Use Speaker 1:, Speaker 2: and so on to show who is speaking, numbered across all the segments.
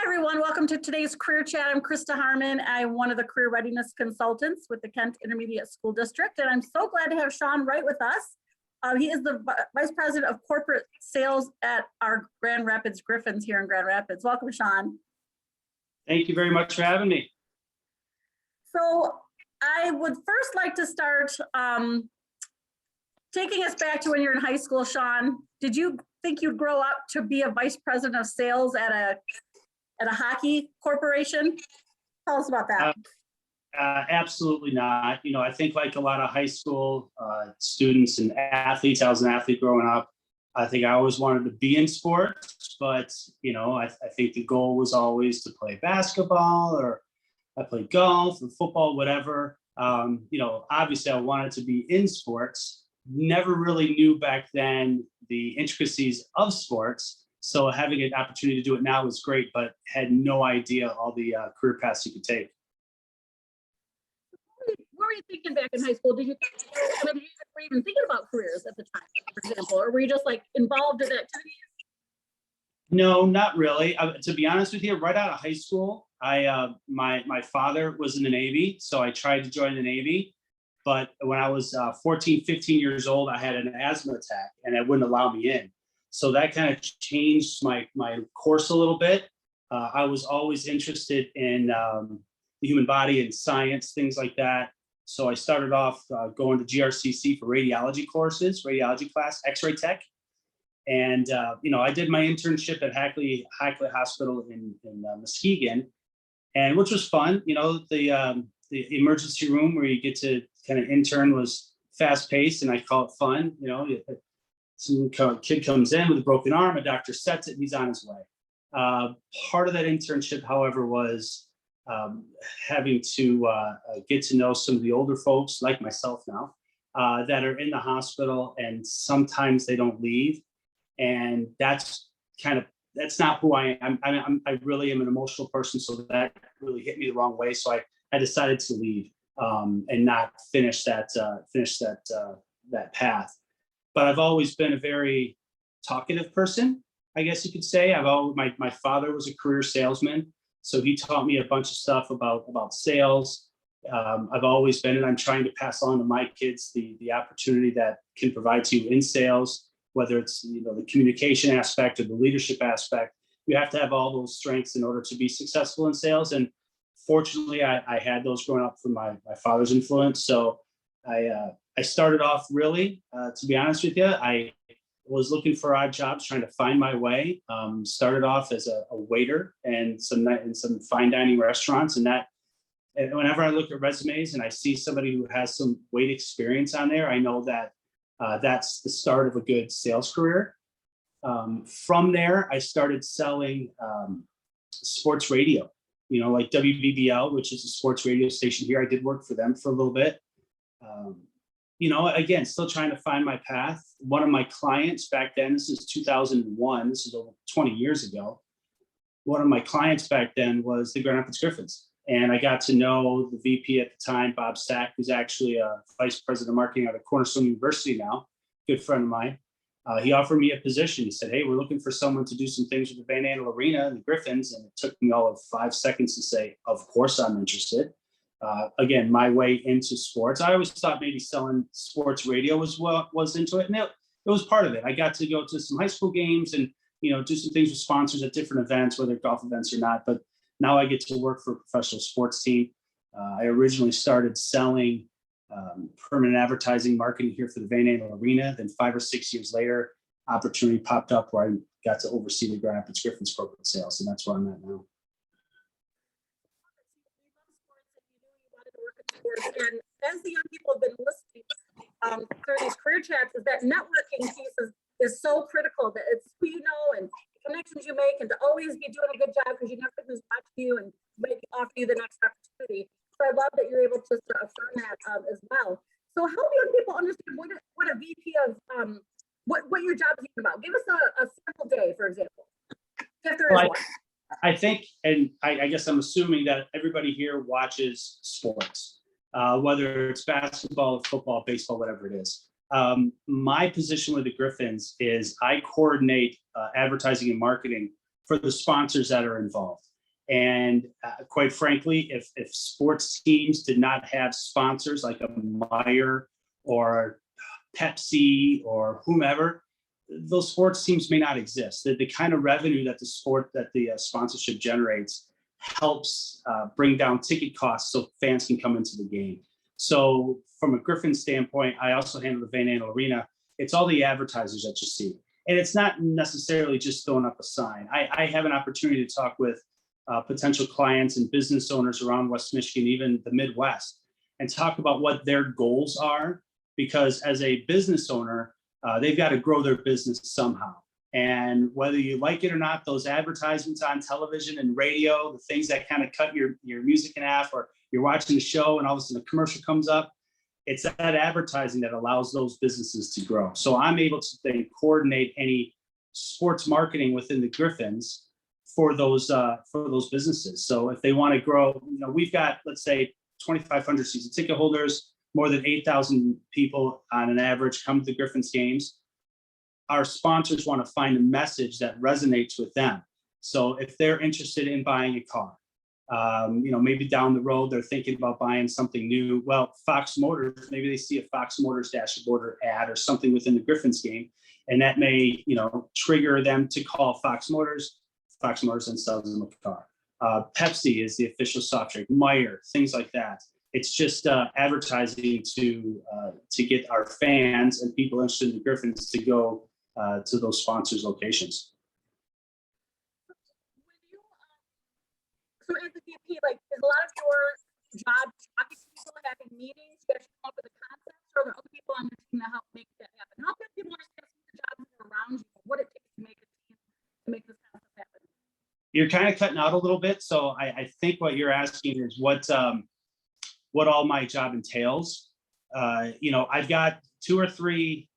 Speaker 1: Hi, everyone. Welcome to today's Career Chat. I'm Krista Harmon. I'm one of the career readiness consultants with the Kent Intermediate School District, and I'm so glad to have Sean Wright with us. He is the Vice President of Corporate Sales at our Grand Rapids Griffins here in Grand Rapids. Welcome, Sean.
Speaker 2: Thank you very much for having me.
Speaker 1: So I would first like to start taking us back to when you're in high school, Sean. Did you think you'd grow up to be a Vice President of Sales at a hockey corporation? Tell us about that.
Speaker 2: Absolutely not. You know, I think like a lot of high school students and athletes, I was an athlete growing up. I think I always wanted to be in sports, but, you know, I think the goal was always to play basketball, or I played golf or football, whatever. You know, obviously I wanted to be in sports. Never really knew back then the intricacies of sports. So having an opportunity to do it now was great, but had no idea all the career paths you could take.
Speaker 1: What were you thinking back in high school? Were you even thinking about careers at the time, for example, or were you just like involved in activities?
Speaker 2: No, not really. To be honest with you, right out of high school, my father was in the Navy, so I tried to join the Navy. But when I was 14, 15 years old, I had an asthma attack and it wouldn't allow me in. So that kind of changed my course a little bit. I was always interested in the human body and science, things like that. So I started off going to GRCC for radiology courses, radiology class, X-ray tech. And, you know, I did my internship at Hackley Hospital in Muskegon, and which was fun. You know, the emergency room where you get to kind of intern was fast paced, and I call it fun. You know, some kid comes in with a broken arm, a doctor sets it, and he's on his way. Part of that internship, however, was having to get to know some of the older folks like myself now that are in the hospital, and sometimes they don't leave. And that's not who I am. I really am an emotional person, so that really hit me the wrong way. So I decided to leave and not finish that path. But I've always been a very talkative person, I guess you could say. My father was a career salesman, so he taught me a bunch of stuff about sales. I've always been, and I'm trying to pass on to my kids the opportunity that can provide to you in sales, whether it's, you know, the communication aspect or the leadership aspect. You have to have all those strengths in order to be successful in sales. And fortunately, I had those growing up from my father's influence. So I started off really, to be honest with you, I was looking for odd jobs, trying to find my way. Started off as a waiter in some fine dining restaurants, and whenever I look at resumes and I see somebody who has some wait experience on there, I know that that's the start of a good sales career. From there, I started selling sports radio, you know, like WBBL, which is a sports radio station here. I did work for them for a little bit. You know, again, still trying to find my path. One of my clients back then, this is 2001, this is over 20 years ago. One of my clients back then was the Grand Rapids Griffins. And I got to know the VP at the time, Bob Sack, who's actually a vice president of marketing out of Cornerstone University now, good friend of mine. He offered me a position. He said, hey, we're looking for someone to do some things with the Van Andel Arena and the Griffins. And it took me all of 5 seconds to say, of course I'm interested. Again, my way into sports. I always thought maybe selling sports radio was into it. And it was part of it. I got to go to some high school games and, you know, do some things with sponsors at different events, whether golf events or not. But now I get to work for a professional sports team. I originally started selling permanent advertising marketing here for the Van Andel Arena. Then 5 or 6 years later, opportunity popped up where I got to oversee the Grand Rapids Griffins corporate sales, and that's where I'm at now.
Speaker 1: And as the young people have been listening through these career chats, is that networking piece is so critical, that it's who you know and connections you make, and to always be doing a good job, because you never know who's watching you and maybe offer you the next opportunity. So I love that you're able to affirm that as well. So help young people understand what a VP of what your job is about. Give us a simple day, for example. If there is one.
Speaker 2: I think, and I guess I'm assuming that everybody here watches sports, whether it's basketball, football, baseball, whatever it is. My position with the Griffins is I coordinate advertising and marketing for the sponsors that are involved. And quite frankly, if sports teams did not have sponsors like a Meyer or Pepsi or whomever, those sports teams may not exist. The kind of revenue that the sponsorship generates helps bring down ticket costs so fans can come into the game. So from a Griffin standpoint, I also handle the Van Andel Arena. It's all the advertisers that you see. And it's not necessarily just throwing up a sign. I have an opportunity to talk with potential clients and business owners around West Michigan, even the Midwest, and talk about what their goals are. Because as a business owner, they've got to grow their business somehow. And whether you like it or not, those advertisements on television and radio, the things that kind of cut your music in half, or you're watching the show and all of a sudden a commercial comes up, it's that advertising that allows those businesses to grow. So I'm able to then coordinate any sports marketing within the Griffins for those businesses. So if they want to grow, we've got, let's say, 2,500 season ticket holders, more than 8,000 people on an average come to the Griffins games. Our sponsors want to find a message that resonates with them. So if they're interested in buying a car, maybe down the road, they're thinking about buying something new. Well, Fox Motors, maybe they see a Fox Motors dashboard ad or something within the Griffins game, and that may, trigger them to call Fox Motors. Fox Motors then sells them a car. Pepsi is the official soft drink, Meyer, things like that. It's just advertising to get our fans and people interested in the Griffins to go to those sponsors' locations.
Speaker 1: So as a VP, like, is a lot of your job talking to people, having meetings, you guys come up with a concept, or are there other people on your team that help make that happen? How can people understand some of the jobs that are around you, what it takes to make a team, to make this concept happen?
Speaker 2: You're kind of cutting out a little bit, so I think what you're asking is what all my job entails. I've got 2 or 3,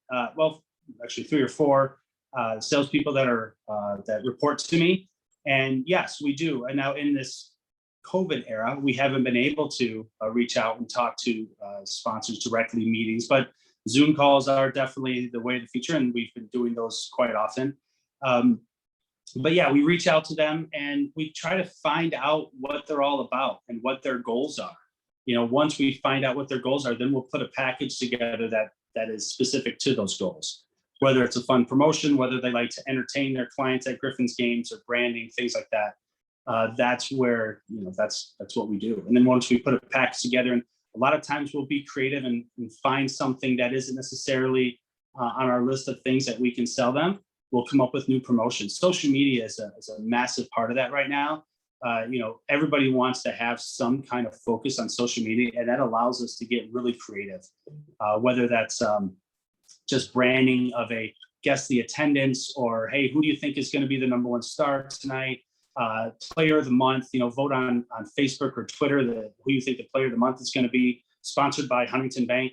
Speaker 2: actually 3 or 4 salespeople that report to me. And yes, we do. And now in this COVID era, we haven't been able to reach out and talk to sponsors directly, meetings, but Zoom calls are definitely the way of the future. And we've been doing those quite often. But yeah, we reach out to them and we try to find out what they're all about and what their goals are. Once we find out what their goals are, then we'll put a package together that is specific to those goals. Whether it's a fun promotion, whether they like to entertain their clients at Griffins games or branding, things like that. That's where, that's what we do. And then once we put a package together, and a lot of times we'll be creative and find something that isn't necessarily on our list of things that we can sell them, we'll come up with new promotions. Social media is a massive part of that right now. Everybody wants to have some kind of focus on social media, and that allows us to get really creative, whether that's just branding of a guess the attendance, or, hey, who do you think is going to be the #1 star tonight? Player of the month, vote on Facebook or Twitter, who you think the player of the month is going to be, sponsored by Huntington Bank.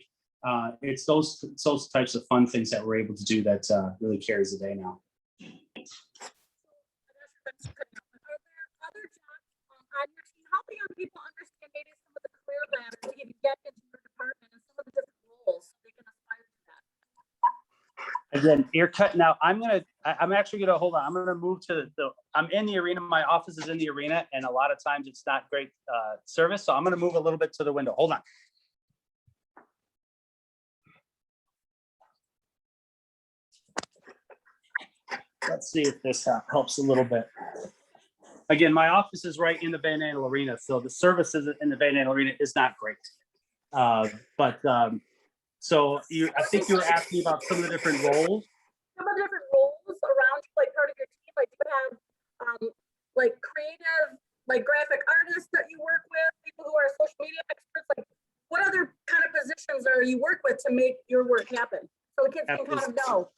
Speaker 2: It's those types of fun things that we're able to do that really carries the day now.
Speaker 1: Helping young people understand maybe some of the career ladders to even get into your department and some of the different roles so they can aspire to that.
Speaker 2: Again, you're cutting out. I'm actually gonna hold on. I'm gonna move to I'm in the arena. My office is in the arena, and a lot of times it's not great service. So I'm gonna move a little bit to the window. Hold on. Let's see if this helps a little bit. Again, my office is right in the Van Andel Arena, so the services in the Van Andel Arena is not great. So I think you were asking about some of the different roles.
Speaker 1: Some of the different roles around, like, part of your team, like, you have like creative, like graphic artists that you work with, people who are social media experts. Like, what other kind of positions are you work with to make your work happen? So the kids can kind of know.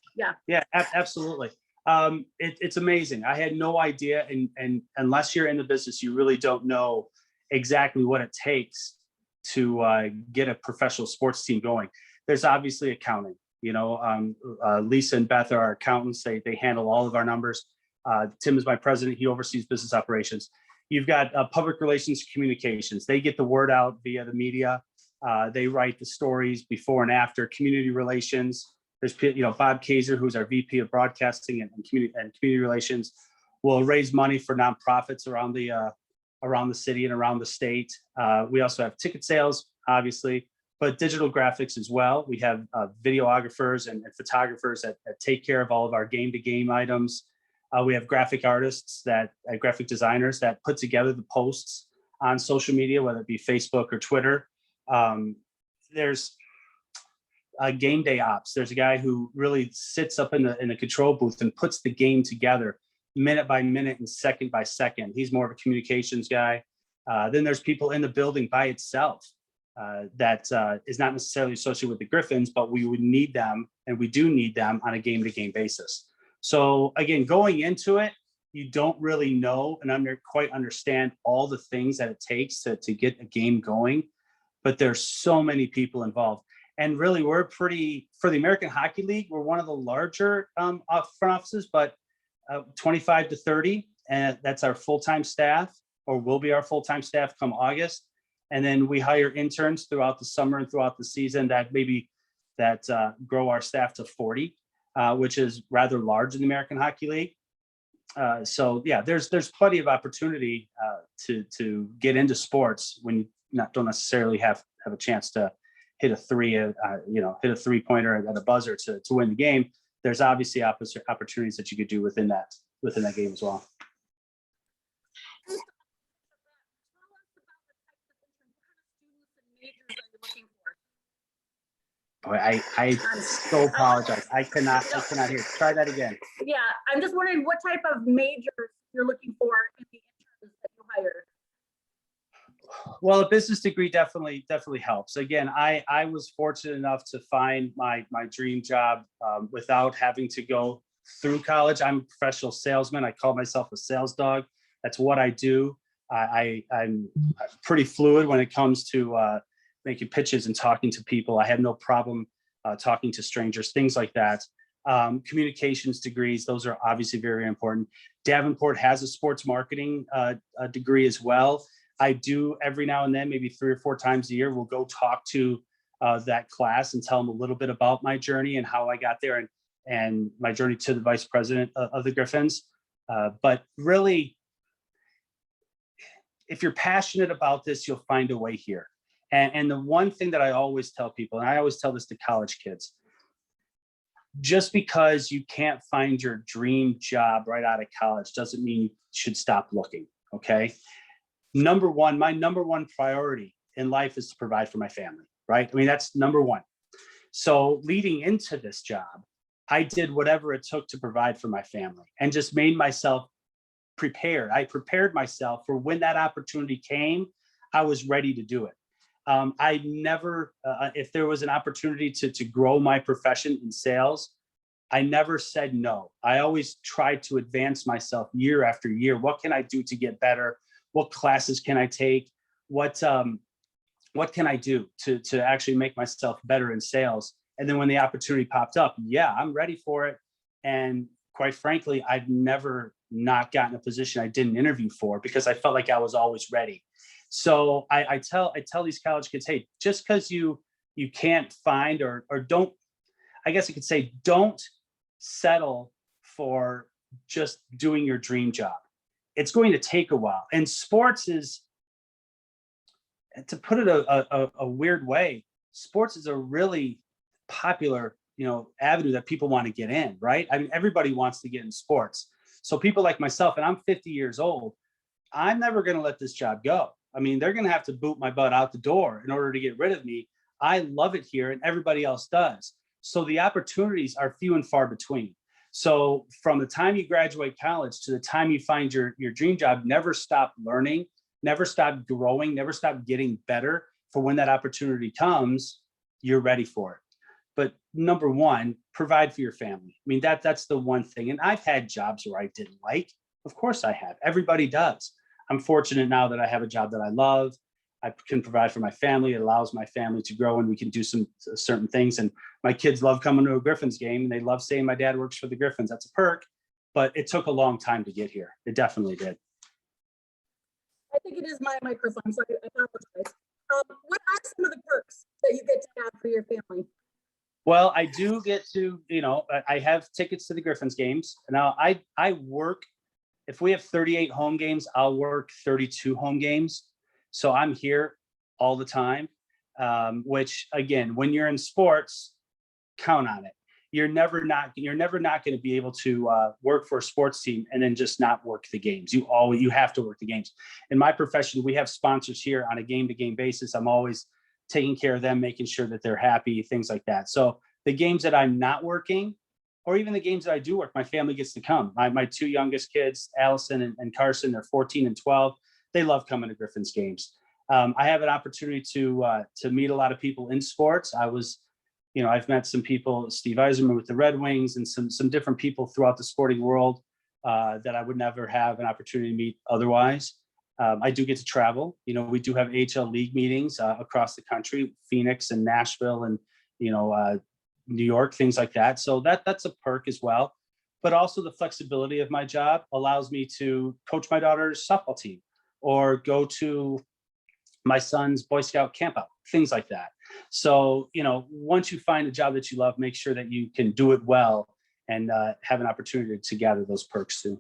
Speaker 1: Yeah,
Speaker 2: absolutely. It's amazing. I had no idea, and unless you're in the business, you really don't know exactly what it takes to get a professional sports team going. There's obviously accounting. Lisa and Beth are our accountants. They handle all of our numbers. Tim is my president. He oversees business operations. You've got public relations, communications. They get the word out via the media. They write the stories before and after. Community relations. There's Bob Kaiser, who's our VP of broadcasting and community relations, will raise money for nonprofits around the around the city and around the state. We also have ticket sales, obviously, but digital graphics as well. We have videographers and photographers that take care of all of our game-to-game items. We have graphic artists graphic designers that put together the posts on social media, whether it be Facebook or Twitter. There's game day ops. There's a guy who really sits up in the control booth and puts the game together minute by minute and second by second. He's more of a communications guy. Then there's people in the building by itself that is not necessarily associated with the Griffins, but we would need them, and we do need them on a game-to-game basis. So again, going into it, you don't really know and quite understand all the things that it takes to get a game going, but there's so many people involved. And really, we're for the American Hockey League, we're one of the larger front offices, but 25 to 30, and that's our full-time staff, or will be our full-time staff come August. And then we hire interns throughout the summer and throughout the season that grow our staff to 40, which is rather large in the American Hockey League. So yeah, there's plenty of opportunity to get into sports when you don't necessarily have a chance to hit a three-pointer at a buzzer to win the game. There's obviously opportunities that you could do within that game as well. Boy, I so apologize. I cannot hear. Try that again.
Speaker 1: Yeah, I'm just wondering what type of majors you're looking for in the interns that you hire.
Speaker 2: Well, a business degree definitely helps. Again, I was fortunate enough to find my dream job without having to go through college. I'm a professional salesman. I call myself a sales dog. That's what I do. I'm pretty fluid when it comes to making pitches and talking to people. I have no problem talking to strangers, things like that. Communications degrees, those are obviously very important. Davenport has a sports marketing degree as well. I do every now and then, maybe 3 or 4 times a year, we'll go talk to that class and tell them a little bit about my journey and how I got there and my journey to the vice president of the Griffins. But really, if you're passionate about this, you'll find a way here. And the one thing that I always tell people, and I always tell this to college kids, just because you can't find your dream job right out of college doesn't mean you should stop looking, okay? My number one priority in life is to provide for my family, right? I mean, that's number one. So leading into this job, I did whatever it took to provide for my family and just made myself prepared. I prepared myself for when that opportunity came, I was ready to do it. I never, if there was an opportunity to grow my profession in sales, I never said no. I always tried to advance myself year after year. What can I do to get better? What classes can I take? What can I do to actually make myself better in sales? And then when the opportunity popped up, yeah, I'm ready for it. And quite frankly, I've never not gotten a position I didn't interview for because I felt like I was always ready. So I tell these college kids, hey, just because you can't find or don't, I guess I could say, don't settle for just doing your dream job. It's going to take a while. And sports is, to put it a weird way, sports is a really popular, avenue that people want to get in, right? I mean, everybody wants to get in sports. So people like myself, and I'm 50 years old, I'm never going to let this job go. I mean, they're going to have to boot my butt out the door in order to get rid of me. I love it here and everybody else does. So the opportunities are few and far between. So from the time you graduate college to the time you find your dream job, never stop learning, never stop growing, never stop getting better. For when that opportunity comes, you're ready for it. But number one, provide for your family. I mean, that's the one thing. And I've had jobs where I didn't like. Of course I have. Everybody does. I'm fortunate now that I have a job that I love. I can provide for my family. It allows my family to grow and we can do some certain things. And my kids love coming to a Griffins game and they love saying my dad works for the Griffins. That's a perk, but it took a long time to get here. It definitely did.
Speaker 1: I think it is my microphone, so I apologize. What are some of the perks that you get to have for your family?
Speaker 2: Well, I do get to, I have tickets to the Griffins games. Now I work if we have 38 home games, I'll work 32 home games. So I'm here all the time, which again, when you're in sports, count on it. You're never not going to be able to work for a sports team and then just not work the games. You have to work the games. In my profession, we have sponsors here on a game-to-game basis. I'm always taking care of them, making sure that they're happy, things like that. So the games that I'm not working, or even the games that I do work, my family gets to come. My two youngest kids, Allison and Carson, they're 14 and 12. They love coming to Griffins games. I have an opportunity to meet a lot of people in sports. I've met some people, Steve Eiserman with the Red Wings, and some different people throughout the sporting world that I would never have an opportunity to meet otherwise. I do get to travel. We do have AHL league meetings across the country, Phoenix and Nashville and, New York, things like that. So that's a perk as well. But also the flexibility of my job allows me to coach my daughter's softball team or go to my son's Boy Scout camp out, things like that. So, once you find a job that you love, make sure that you can do it well and have an opportunity to gather those perks too.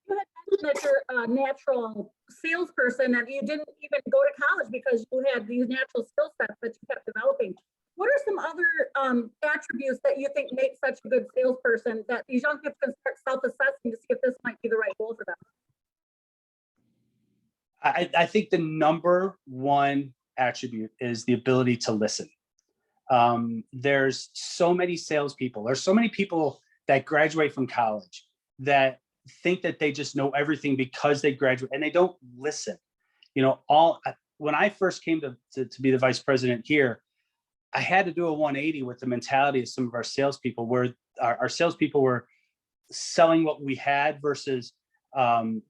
Speaker 1: You had mentioned that you're a natural salesperson and you didn't even go to college because you had these natural skill sets that you kept developing. What are some other attributes that you think make such a good salesperson that these young people can start self-assessing to see if this might be the right role for them?
Speaker 2: I think the number one attribute is the ability to listen. There's so many salespeople. There's so many people that graduate from college that think that they just know everything because they graduate and they don't listen. When I first came to be the vice president here, I had to do a 180 with the mentality of some of our salespeople, where our salespeople were selling what we had versus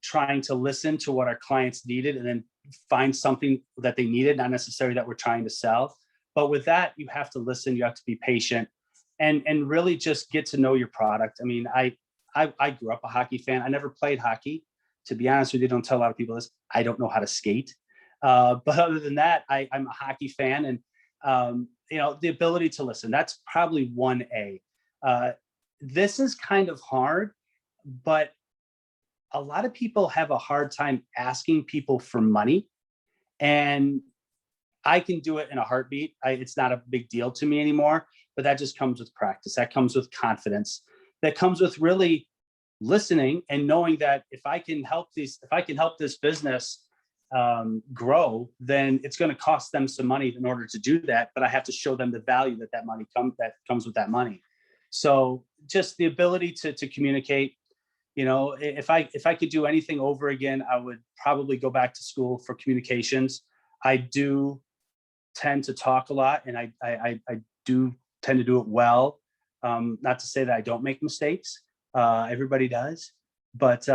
Speaker 2: trying to listen to what our clients needed and then find something that they needed, not necessarily that we're trying to sell. But with that, you have to listen, you have to be patient and really just get to know your product. I mean, I grew up a hockey fan. I never played hockey. To be honest with you, don't tell a lot of people this. I don't know how to skate. But other than that, I'm a hockey fan, and the ability to listen, that's probably 1A. This is kind of hard, but a lot of people have a hard time asking people for money, and I can do it in a heartbeat. It's not a big deal to me anymore, but that just comes with practice. That comes with confidence. That comes with really listening and knowing that if I can help this business grow, then it's going to cost them some money in order to do that. But I have to show them the value that money comes with that money. So just the ability to communicate. If I could do anything over again, I would probably go back to school for communications. I do tend to talk a lot, and I do tend to do it well. Not to say that I don't make mistakes. Everybody does. But,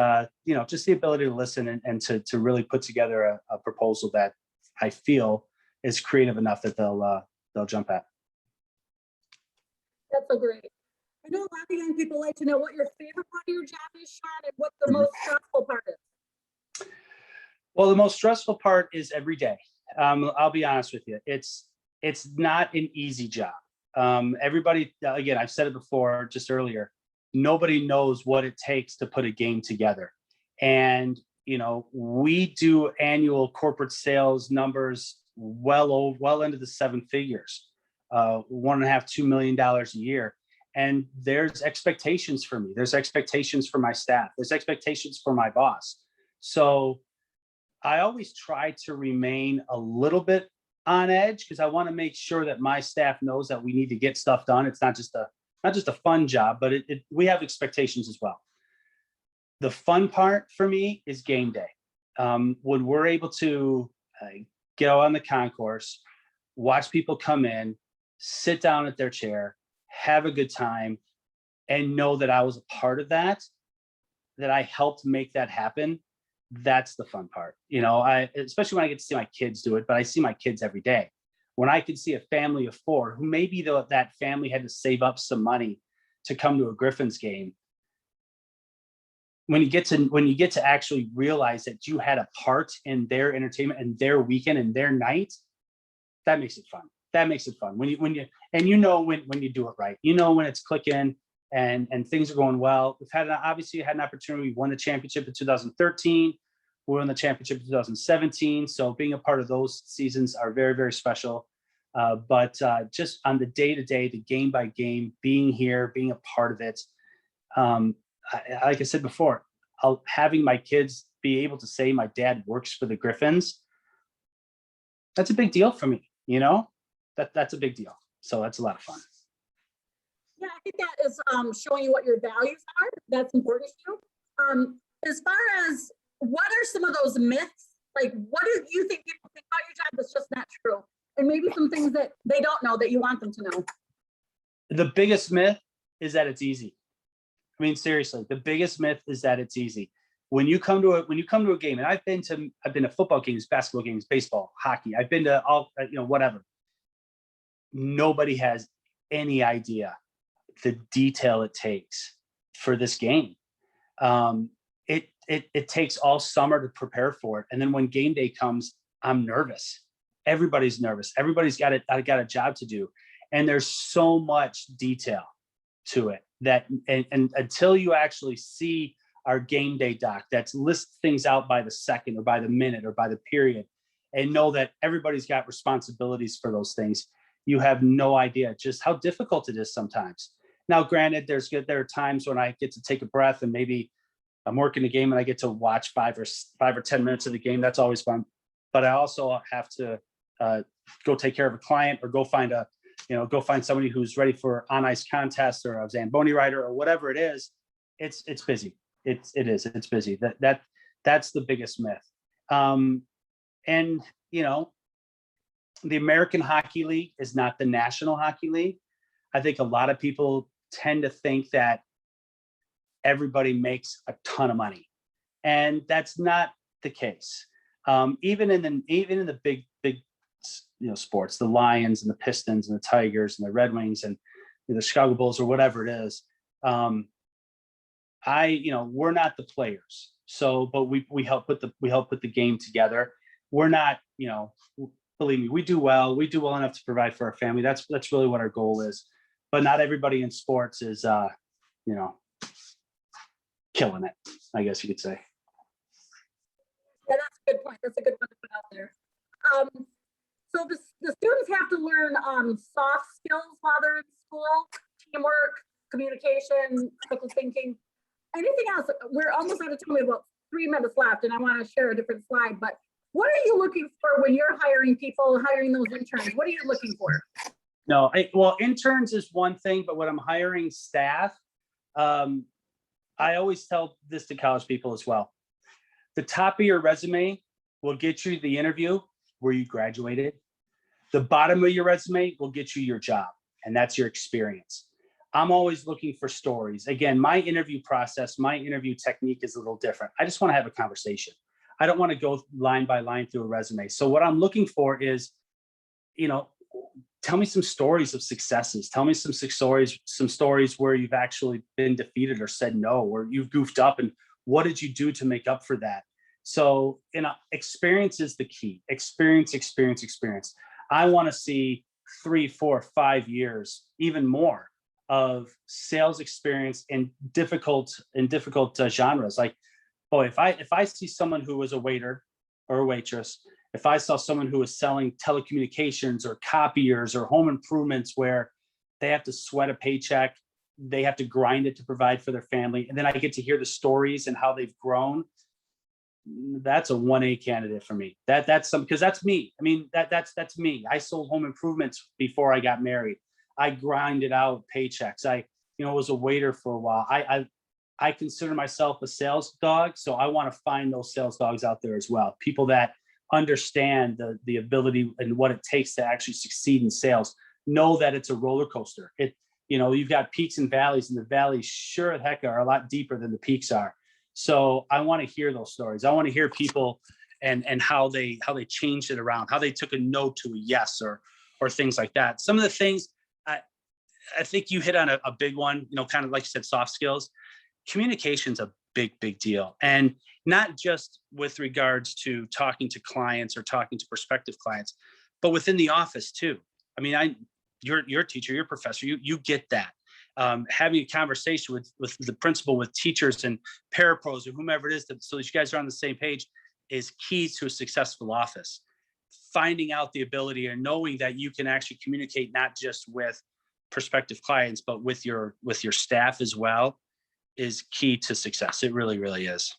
Speaker 2: just the ability to listen and to really put together a proposal that I feel is creative enough that they'll jump at.
Speaker 1: That's so great. I know a lot of young people like to know what your favorite part of your job is, Sean, and what the most stressful part is.
Speaker 2: Well, the most stressful part is every day. I'll be honest with you. It's not an easy job. Everybody, again, I've said it before, just earlier, nobody knows what it takes to put a game together. And, we do annual corporate sales numbers well into the seven figures, $1.5–2 million a year. And there's expectations for me. There's expectations for my staff. There's expectations for my boss. So I always try to remain a little bit on edge because I want to make sure that my staff knows that we need to get stuff done. It's not just a fun job, but we have expectations as well. The fun part for me is game day. When we're able to go on the concourse, watch people come in, sit down at their chair, have a good time, and know that I was a part of that I helped make that happen. That's the fun part. Especially when I get to see my kids do it, but I see my kids every day. When I could see a family of 4 who maybe that family had to save up some money to come to a Griffins game. When you get to actually realize that you had a part in their entertainment and their weekend and their night, that makes it fun. That makes it fun when you do it right. When it's clicking, and things are going well. We've had obviously had an opportunity. We won the championship in 2013. We won the championship in 2017. So being a part of those seasons are very, very special. But just on the day-to-day, the game by game, being here, being a part of it. Like I said before, having my kids be able to say my dad works for the Griffins, that's a big deal for me. That's a big deal. So that's a lot of fun.
Speaker 1: Yeah, I think that is showing you what your values are. That's important to you. As far as what are some of those myths? Like, what do you think people think about your job that's just not true? And maybe some things that they don't know that you want them to know. The
Speaker 2: biggest myth is that it's easy. I mean, seriously, the biggest myth is that it's easy. When you come to a game, and I've been to football games, basketball games, baseball, hockey. I've been to all, whatever. Nobody has any idea the detail it takes for this game. It takes all summer to prepare for it, and then when game day comes, I'm nervous. Everybody's nervous. Everybody's got a job to do, and there's so much detail to it that and until you actually see our game day doc that lists things out by the second or by the minute or by the period, and know that everybody's got responsibilities for those things, you have no idea just how difficult it is sometimes. Now, granted, there are times when I get to take a breath and maybe I'm working a game and I get to watch 5 or 10 minutes of the game. That's always fun. But I also have to go take care of a client or go find somebody who's ready for on ice contest or a Zamboni rider or whatever it is. It's busy. It's busy. That's the biggest myth. And the American Hockey League is not the National Hockey League. I think a lot of people tend to think that everybody makes a ton of money, and that's not the case. Even in the big sports, the Lions and the Pistons and the Tigers and the Red Wings and the Chicago Bulls or whatever it is, we're not the players. So, but we help put the game together. We're not, believe me, we do well enough to provide for our family. That's really what our goal is. But not everybody in sports is, killing it, I guess you could say.
Speaker 1: Yeah, that's a good point. That's a good one to put out there. So the students have to learn soft skills while they're in school: teamwork, communication, critical thinking. Anything else? We're almost out of time. We have about 3 minutes left, and I want to share a different slide. But what are you looking for when you're hiring people, hiring those interns? What are you looking for?
Speaker 2: No, well, interns is one thing, but when I'm hiring staff, I always tell this to college people as well. The top of your resume will get you the interview where you graduated. The bottom of your resume will get you your job, and that's your experience. I'm always looking for stories. Again, my interview process, my interview technique is a little different. I just want to have a conversation. I don't want to go line by line through a resume. So what I'm looking for is, tell me some stories of successes. Tell me some stories where you've actually been defeated or said no, or you've goofed up, and what did you do to make up for that? So, experience is the key. Experience. I want to see 3, 4, 5 years, even more, of sales experience in difficult genres. Like, boy, if I see someone who was a waiter or a waitress, if I saw someone who was selling telecommunications or copiers or home improvements where they have to sweat a paycheck, they have to grind it to provide for their family, and then I get to hear the stories and how they've grown, that's a 1A candidate for me. That's because that's me. I mean, that's me. I sold home improvements before I got married. I grinded out paychecks. I was a waiter for a while. I consider myself a sales dog, so I want to find those sales dogs out there as well. People that understand the ability and what it takes to actually succeed in sales. Know that it's a roller coaster. You've got peaks and valleys, and the valleys sure as heck are a lot deeper than the peaks are. So I want to hear those stories. I want to hear people and how they changed it around, how they took a no to a yes, or things like that. Some of the things I think you hit on a big one, kind of like you said, soft skills. Communication's a big deal. And not just with regards to talking to clients or talking to prospective clients, but within the office too. I mean, you're a teacher, you're a professor, you get that. having a conversation with the principal, with teachers and parapros or whomever it is, so that you guys are on the same page is key to a successful office. Finding out the ability and knowing that you can actually communicate not just with prospective clients, but with your staff as well is key to success. It really, really is.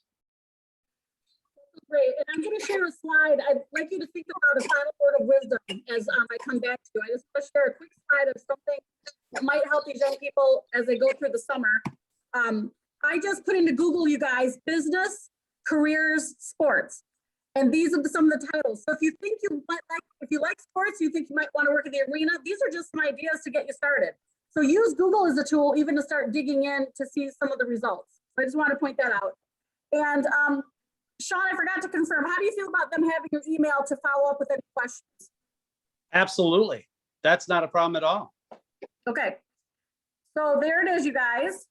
Speaker 1: Great. And I'm going to share a slide. I'd like you to think about a final word of wisdom as I come back to you. I just want to share a quick slide of something that might help these young people as they go through the summer. I just put into Google, you guys, business, careers, sports. And these are some of the titles. So if you think you might like, if you like sports, you think you might want to work in the arena, these are just some ideas to get you started. So use Google as a tool, even to start digging in to see some of the results. So I just want to point that out. And Sean, I forgot to confirm, how do you feel about them having your email to follow up with any questions?
Speaker 2: Absolutely. That's not a problem at all. Okay.
Speaker 1: So there it is, you guys.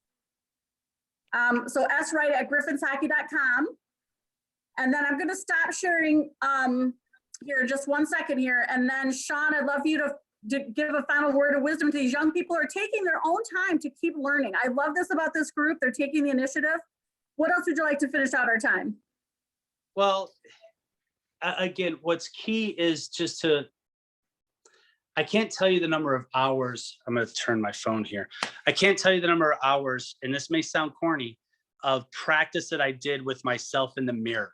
Speaker 1: So swright@griffinshockey.com. And then I'm going to stop sharing here just 1 second here. And then Sean, I'd love you to give a final word of wisdom to these young people who are taking their own time to keep learning. I love this about this group. They're taking the initiative. What else would you like to finish out our time?
Speaker 2: Well, again, what's key is just I can't tell you the number of hours. I'm going to turn my phone here. I can't tell you the number of hours, and this may sound corny, of practice that I did with myself in the mirror.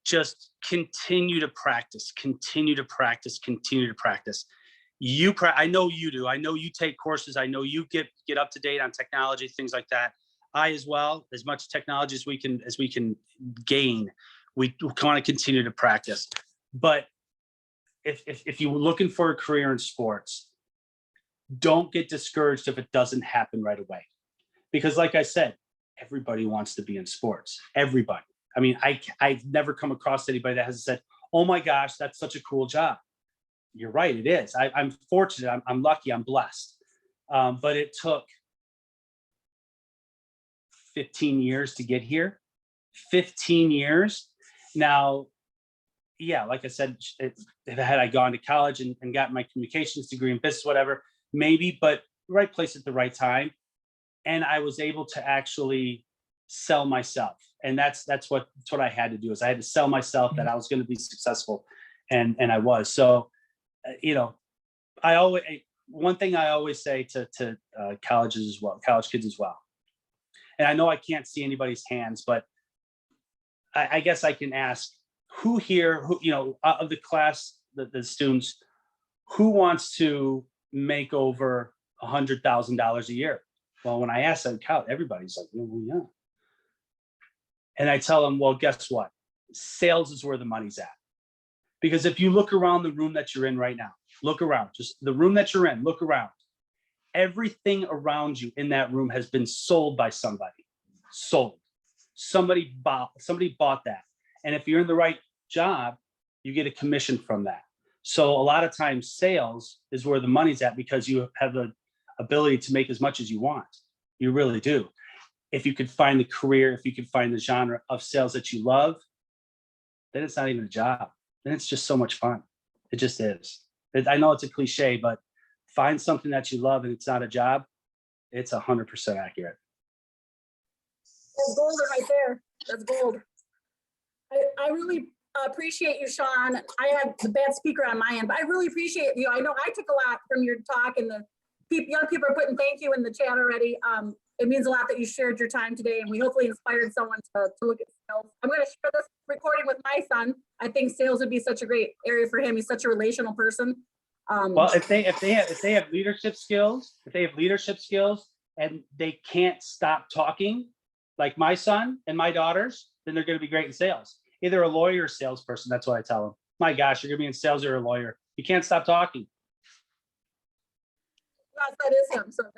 Speaker 2: Just continue to practice, continue to practice, continue to practice. I know you do. I know you take courses. I know you get up to date on technology, things like that. I as well, as much technology as we can gain, we want to continue to practice. But if you're looking for a career in sports, don't get discouraged if it doesn't happen right away. Because like I said, everybody wants to be in sports. Everybody. I mean, I've never come across anybody that hasn't said, oh my gosh, that's such a cool job. You're right, it is. I'm fortunate, I'm lucky, I'm blessed. But it took 15 years to get here. 15 years. Now, yeah, like I said, had I gone to college and got my communications degree in business, whatever, maybe, but right place at the right time. And I was able to actually sell myself. And that's what I had to do, is I had to sell myself that I was going to be successful. And I was. So, you know, one thing I always say to colleges as well, college kids as well. And I know I can't see anybody's hands, but I guess I can ask, who here, of the class, the students, who wants to make over $100,000 a year? Well, when I ask that count, everybody's like, well, yeah. And I tell them, well, guess what? Sales is where the money's at. Because if you look around the room that you're in right now, look around, just the room that you're in, look around. Everything around you in that room has been sold by somebody. Sold. Somebody bought that. And if you're in the right job, you get a commission from that. So a lot of times sales is where the money's at, because you have the ability to make as much as you want. You really do. If you could find the career, if you could find the genre of sales that you love, then it's not even a job. Then it's just so much fun. It just is. I know it's a cliche, but find something that you love and it's not a job. It's 100% accurate.
Speaker 1: That's golden right there. That's gold. I really appreciate you, Sean. I had the bad speaker on my end, but I really appreciate you. I know I took a lot from your talk, and the young people are putting thank you in the chat already. It means a lot that you shared your time today, and we hopefully inspired someone to look at sales. I'm going to share this recording with my son. I think sales would be such a great area for him. He's such a relational person.
Speaker 2: Well, if they have leadership skills, and they can't stop talking, like my son and my daughters, then they're going to be great in sales. Either a lawyer or a salesperson. That's what I tell them. My gosh, you're going to be in sales or a lawyer. You can't stop talking.
Speaker 1: Yes, that is him. So that's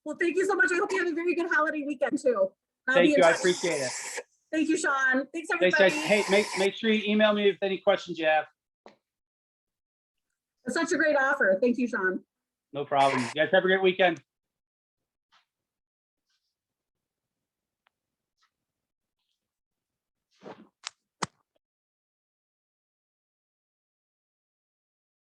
Speaker 1: well, thank you so much. I hope you have a very good holiday weekend too.
Speaker 2: Thank you. I appreciate it.
Speaker 1: Thank you, Sean. Thanks, everybody.
Speaker 2: Hey, make sure you email me with any questions you have.
Speaker 1: That's such a great offer. Thank you, Sean.
Speaker 2: No problem. You guys have a great weekend.